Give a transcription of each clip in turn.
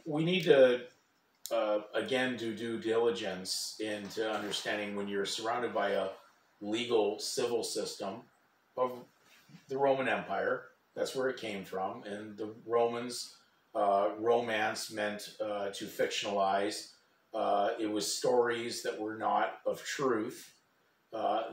we need to again do due diligence into understanding when you're surrounded by a legal civil system of the Roman Empire. That's where it came from, and the Romans romance meant to fictionalize. It was stories that were not of truth.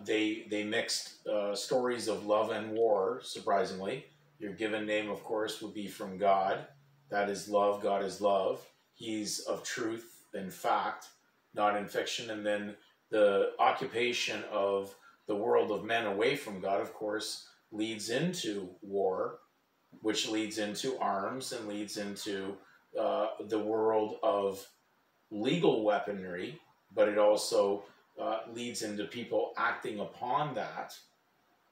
They mixed stories of love and war. Surprisingly, your given name, of course, would be from God. That is love. God is love. He's of truth and fact, not in fiction. And then the occupation of the world of men away from God, of course, leads into war, which leads into arms and leads into the world of legal weaponry, but it also leads into people acting upon that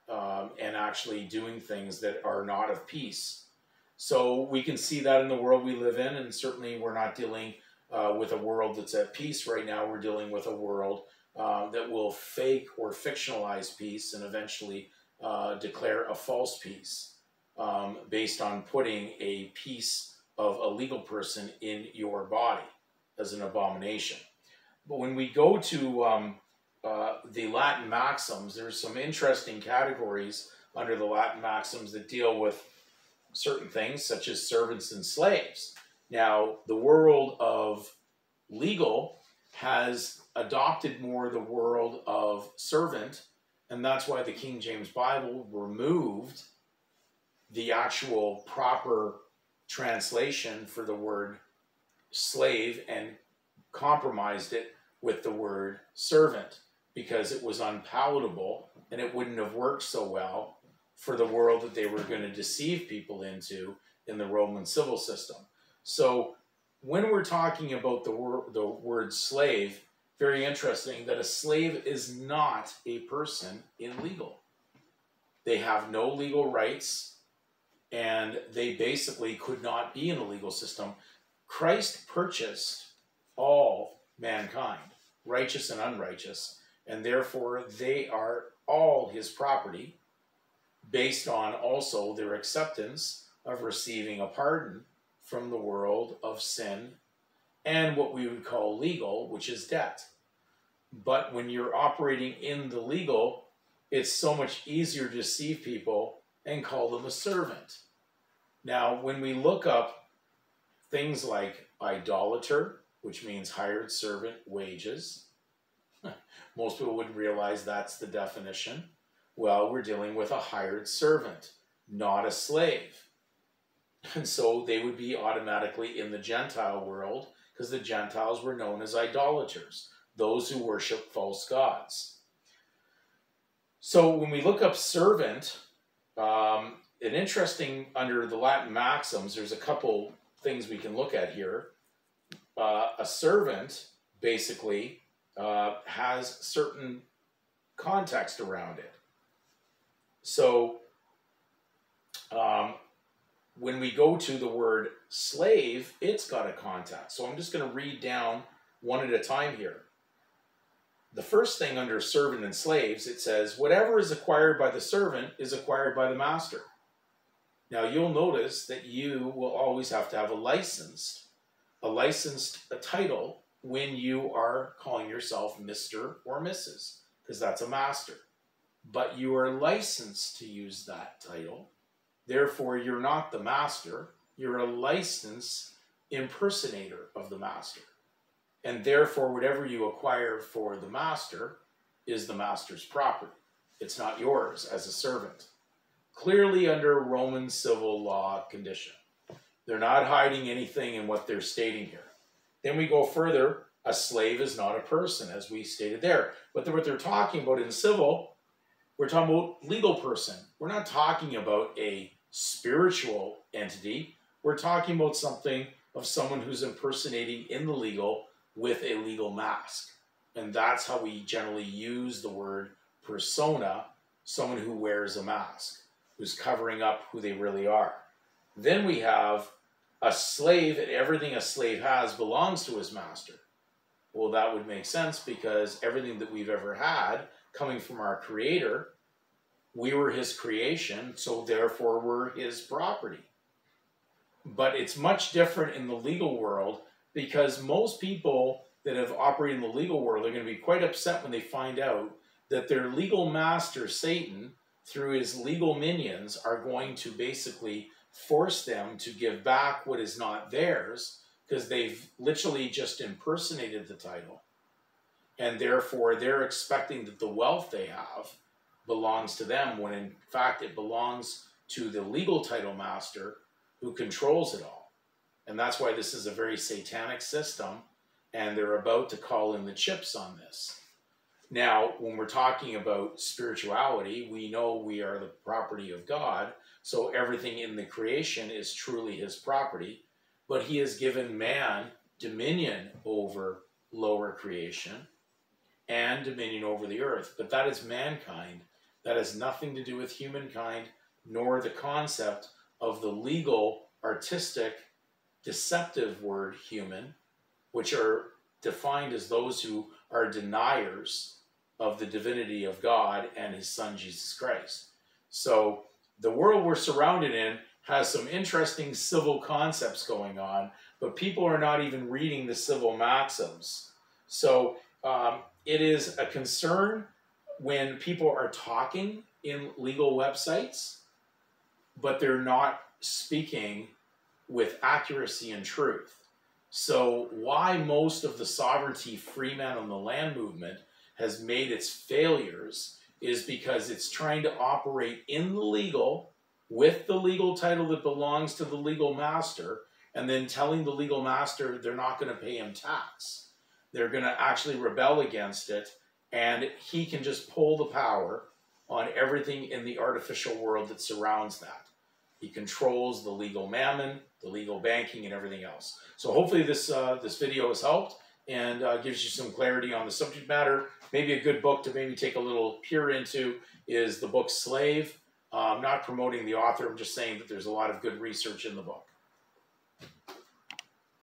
and actually doing things that are not of peace. So we can see that in the world we live in, and certainly we're not dealing with a world that's at peace right now. We're dealing with a world that will fake or fictionalize peace and eventually declare a false peace based on putting a piece of a legal person in your body as an abomination. But when we go to the Latin maxims, there's some interesting categories under the Latin maxims that deal with certain things, such as servants and slaves. Now, the world of legal has adopted more the world of servant, and that's why the King James Bible removed the actual proper translation for the word slave and compromised it with the word servant because it was unpalatable and it wouldn't have worked so well for the world that they were going to deceive people into in the Roman civil system. So when we're talking about the word slave, very interesting that a slave is not a person in legal. They have no legal rights and they basically could not be in the legal system. Christ purchased all mankind, righteous and unrighteous, and therefore they are all his property based on also their acceptance of receiving a pardon from the world of sin and what we would call legal, which is debt. But when you're operating in the legal, it's so much easier to deceive people and call them a servant. Now, when we look up things like idolater, which means hired servant wages, most people wouldn't realize that's the definition. Well, we're dealing with a hired servant, not a slave. And so they would be automatically in the Gentile world because the Gentiles were known as idolaters, those who worship false gods. So when we look up servant, an interesting, under the Latin maxims, there's a couple things we can look at here. A servant basically has certain context around it. So when we go to the word slave, it's got a context. So I'm just going to read down one at a time here. The first thing under servant and slaves, it says, whatever is acquired by the servant is acquired by the master. Now you'll notice that you will always have to have a licensed title when you are calling yourself Mr. or Mrs., because that's a master. But you are licensed to use that title. Therefore, you're not the master. You're a licensed impersonator of the master. And therefore, whatever you acquire for the master is the master's property. It's not yours as a servant. Clearly under Roman civil law condition. They're not hiding anything in what they're stating here. Then we go further. A slave is not a person, as we stated there. But what they're talking about in civil, we're talking about legal person. We're not talking about a spiritual entity. We're talking about something of someone who's impersonating in the legal with a legal mask. And that's how we generally use the word persona, someone who wears a mask, who's covering up who they really are. Then we have a slave, and everything a slave has belongs to his master. Well, that would make sense because everything that we've ever had coming from our Creator, we were his creation, so therefore we're his property. But it's much different in the legal world, because most people that have operated in the legal world are going to be quite upset when they find out that their legal master, Satan, through his legal minions, are going to basically force them to give back what is not theirs, because they've literally just impersonated the title. And therefore, they're expecting that the wealth they have belongs to them, when in fact it belongs to the legal title master who controls it all. And that's why this is a very satanic system, and they're about to call in the chips on this. Now, when we're talking about spirituality, we know we are the property of God, so everything in the creation is truly his property, but he has given man dominion over lower creation and dominion over the earth. But that is mankind. That has nothing to do with humankind, nor the concept of the legal, artistic, deceptive word human, which are defined as those who are deniers of the divinity of God and his son Jesus Christ. So the world we're surrounded in has some interesting civil concepts going on, but people are not even reading the civil maxims. So it is a concern when people are talking in legal websites, but they're not speaking with accuracy and truth. So why most of the sovereignty free man on the land movement has made its failures is because it's trying to operate in the legal with the legal title that belongs to the legal master, and then telling the legal master they're not going to pay him tax. They're going to actually rebel against it, and he can just pull the power on everything in the artificial world that surrounds that. He controls the legal mammon, the legal banking, and everything else. So hopefully this video has helped and gives you some clarity on the subject matter. Maybe a good book to maybe take a little peer into is the book Slave. I'm not promoting the author, I'm just saying that there's a lot of good research in the book.